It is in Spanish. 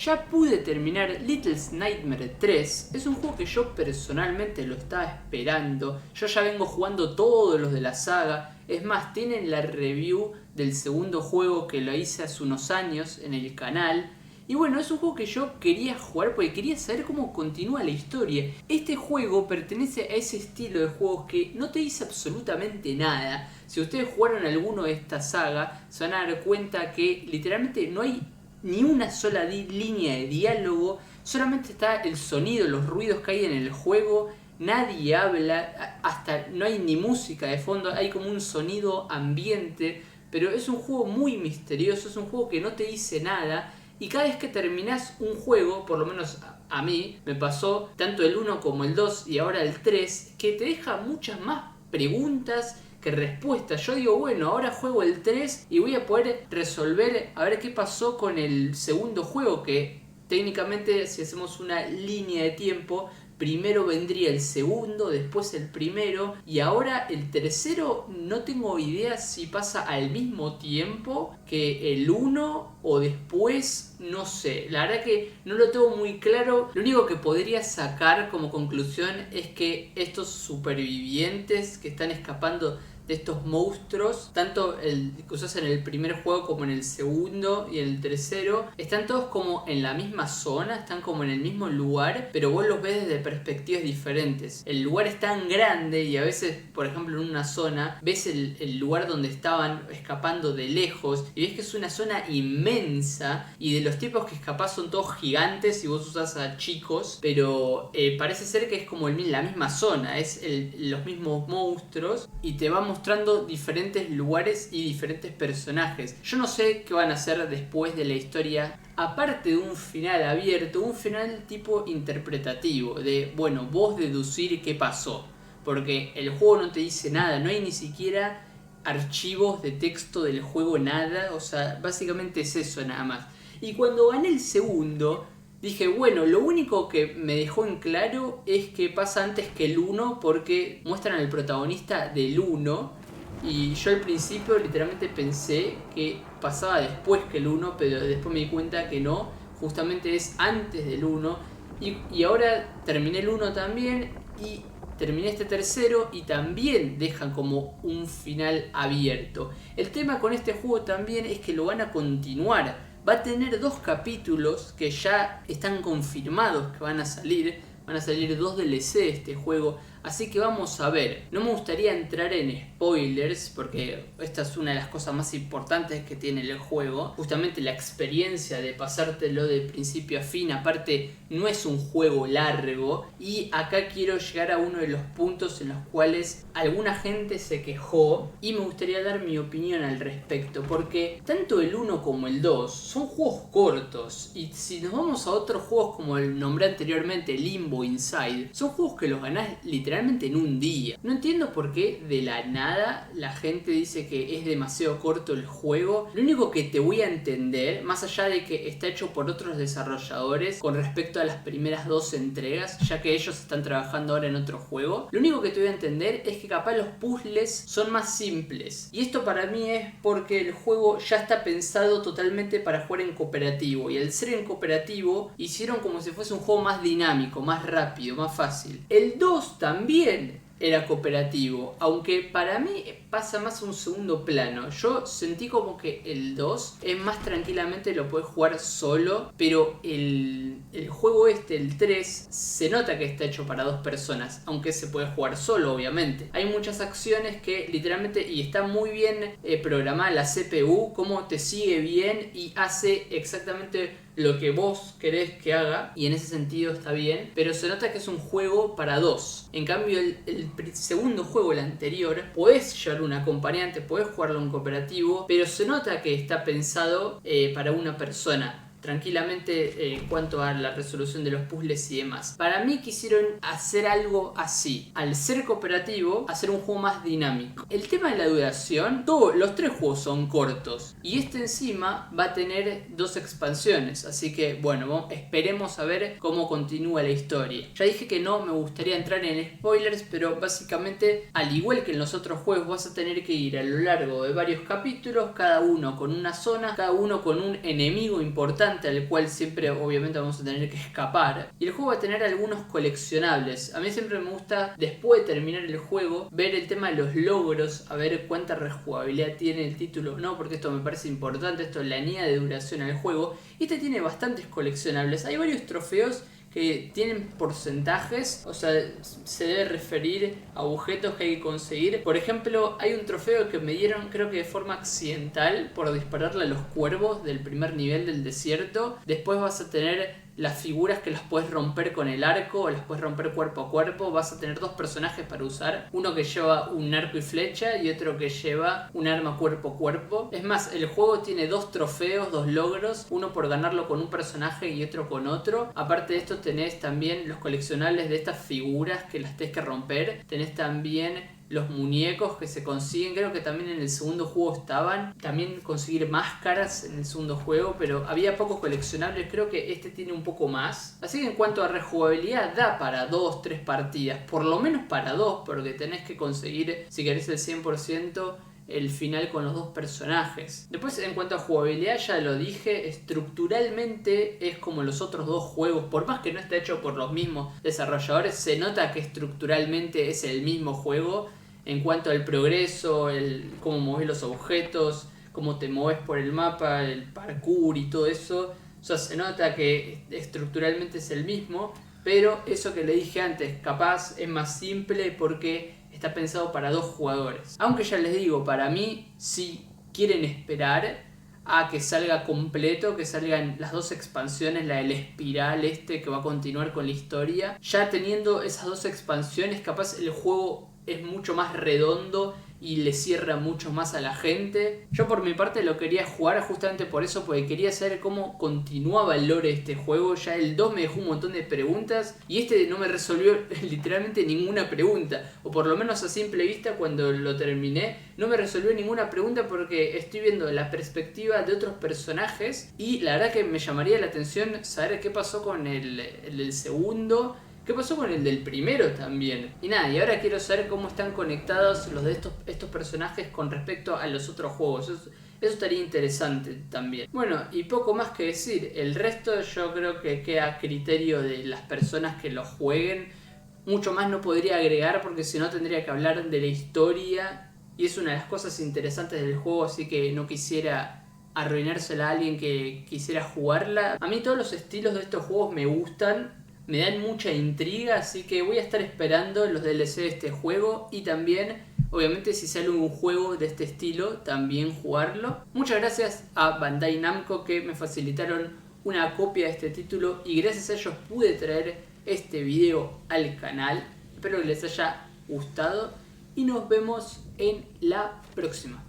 Ya pude terminar Littlest Nightmare 3, es un juego que yo personalmente lo estaba esperando, yo ya vengo jugando todos los de la saga, es más, tienen la review del segundo juego que lo hice hace unos años en el canal, y bueno, es un juego que yo quería jugar porque quería saber cómo continúa la historia. Este juego pertenece a ese estilo de juegos que no te dice absolutamente nada. Si ustedes jugaron alguno de esta saga, se van a dar cuenta que literalmente no hay ni una sola línea de diálogo, solamente está el sonido, los ruidos que hay en el juego, nadie habla, hasta no hay ni música de fondo, hay como un sonido ambiente, pero es un juego muy misterioso, es un juego que no te dice nada, y cada vez que terminás un juego, por lo menos a mí me pasó, tanto el 1 como el 2 y ahora el 3, que te deja muchas más preguntas que respuestas. Yo digo, bueno, ahora juego el 3 y voy a poder resolver a ver qué pasó con el segundo juego, que técnicamente si hacemos una línea de tiempo, primero vendría el segundo, después el primero y ahora el tercero. No tengo idea si pasa al mismo tiempo que el 1 o después, no sé, la verdad que no lo tengo muy claro. Lo único que podría sacar como conclusión es que estos supervivientes que están escapando de estos monstruos, tanto el que usas en el primer juego como en el segundo y en el tercero, están todos como en la misma zona, están como en el mismo lugar, pero vos los ves desde perspectivas diferentes. El lugar es tan grande y a veces, por ejemplo, en una zona, ves el lugar donde estaban escapando de lejos y ves que es una zona inmensa y de los tipos que escapás son todos gigantes y vos usás a chicos, pero parece ser que es como la misma zona, es los mismos monstruos y te va mostrando diferentes lugares y diferentes personajes. Yo no sé qué van a hacer después de la historia, aparte de un final abierto, un final tipo interpretativo, de, bueno, vos deducir qué pasó, porque el juego no te dice nada, no hay ni siquiera archivos de texto del juego, nada, o sea, básicamente es eso nada más. Y cuando gané el segundo, dije, bueno, lo único que me dejó en claro es que pasa antes que el 1 porque muestran al protagonista del 1 y yo al principio literalmente pensé que pasaba después que el 1, pero después me di cuenta que no, justamente es antes del 1 y ahora terminé el 1 también y terminé este tercero y también dejan como un final abierto. El tema con este juego también es que lo van a continuar. Va a tener 2 capítulos que ya están confirmados que van a salir 2 DLC de este juego, así que vamos a ver. No me gustaría entrar en spoilers porque esta es una de las cosas más importantes que tiene el juego, justamente la experiencia de pasártelo de principio a fin. Aparte no es un juego largo y acá quiero llegar a uno de los puntos en los cuales alguna gente se quejó y me gustaría dar mi opinión al respecto, porque tanto el 1 como el 2 son juegos cortos y si nos vamos a otros juegos como el nombré anteriormente, Limbo, Inside, son juegos que los ganás literalmente en un día. No entiendo por qué de la nada la gente dice que es demasiado corto el juego. Lo único que te voy a entender, más allá de que está hecho por otros desarrolladores con respecto a las primeras 2 entregas, ya que ellos están trabajando ahora en otro juego, lo único que te voy a entender es que capaz los puzzles son más simples. Y esto para mí es porque el juego ya está pensado totalmente para jugar en cooperativo, y al ser en cooperativo hicieron como si fuese un juego más dinámico, más rápido, más fácil. El 2 también era cooperativo, aunque para mí pasa más a un segundo plano. Yo sentí como que el 2 es más tranquilamente lo puedes jugar solo, pero el juego el 3, se nota que está hecho para 2 personas, aunque se puede jugar solo obviamente. Hay muchas acciones que literalmente, y está muy bien programada la CPU, como te sigue bien y hace exactamente lo que vos querés que haga, y en ese sentido está bien, pero se nota que es un juego para 2. En cambio el segundo juego, el anterior, podés llevar un acompañante, podés jugarlo en cooperativo, pero se nota que está pensado para una persona tranquilamente en cuanto a la resolución de los puzzles y demás. Para mí quisieron hacer algo así, al ser cooperativo, hacer un juego más dinámico. El tema de la duración, los 3 juegos son cortos y este encima va a tener 2 expansiones, así que bueno, esperemos a ver cómo continúa la historia. Ya dije que no me gustaría entrar en spoilers, pero básicamente al igual que en los otros juegos vas a tener que ir a lo largo de varios capítulos, cada uno con una zona, cada uno con un enemigo importante importante al cual siempre obviamente vamos a tener que escapar. Y el juego va a tener algunos coleccionables. A mí siempre me gusta, después de terminar el juego, ver el tema de los logros, a ver cuánta rejugabilidad tiene el título, no, porque esto me parece importante, esto le añade de duración al juego. Y este tiene bastantes coleccionables, hay varios trofeos que tienen porcentajes, o sea, se debe referir a objetos que hay que conseguir. Por ejemplo, hay un trofeo que me dieron, creo que de forma accidental, por dispararle a los cuervos del primer nivel del desierto. Después vas a tener las figuras que las puedes romper con el arco, o las puedes romper cuerpo a cuerpo. Vas a tener dos personajes para usar, uno que lleva un arco y flecha y otro que lleva un arma cuerpo a cuerpo. Es más, el juego tiene dos trofeos, dos logros, uno por ganarlo con un personaje y otro con otro. Aparte de esto tenés también los coleccionables de estas figuras que las tenés que romper. Tenés también los muñecos que se consiguen, creo que también en el segundo juego estaban. También conseguir máscaras en el segundo juego, pero había pocos coleccionables, creo que este tiene un poco más. Así que en cuanto a rejugabilidad da para 2-3 partidas, por lo menos para 2, porque tenés que conseguir, si querés el 100%, el final con los dos personajes. Después, en cuanto a jugabilidad, ya lo dije, estructuralmente es como los otros dos juegos. Por más que no esté hecho por los mismos desarrolladores, se nota que estructuralmente es el mismo juego. En cuanto al progreso, cómo moves los objetos, cómo te mueves por el mapa, el parkour y todo eso. O sea, se nota que estructuralmente es el mismo. Pero eso que le dije antes, capaz es más simple porque está pensado para dos jugadores. Aunque ya les digo, para mí, si quieren esperar a que salga completo, que salgan las dos expansiones, la del espiral que va a continuar con la historia, ya teniendo esas dos expansiones, capaz el juego es mucho más redondo y le cierra mucho más a la gente. Yo por mi parte lo quería jugar justamente por eso, porque quería saber cómo continuaba el lore de este juego. Ya el 2 me dejó un montón de preguntas y este no me resolvió literalmente ninguna pregunta, o por lo menos a simple vista cuando lo terminé no me resolvió ninguna pregunta, porque estoy viendo la perspectiva de otros personajes y la verdad que me llamaría la atención saber qué pasó con el segundo. ¿Qué pasó con el del primero también? Y nada, y ahora quiero saber cómo están conectados los de estos personajes con respecto a los otros juegos. Eso estaría interesante también. Bueno, y poco más que decir. El resto yo creo que queda a criterio de las personas que lo jueguen. Mucho más no podría agregar, porque si no tendría que hablar de la historia. Y es una de las cosas interesantes del juego, así que no quisiera arruinársela a alguien que quisiera jugarla. A mí todos los estilos de estos juegos me gustan. Me dan mucha intriga, así que voy a estar esperando los DLC de este juego y también, obviamente, si sale un juego de este estilo, también jugarlo. Muchas gracias a Bandai Namco que me facilitaron una copia de este título y gracias a ellos pude traer este video al canal. Espero que les haya gustado y nos vemos en la próxima.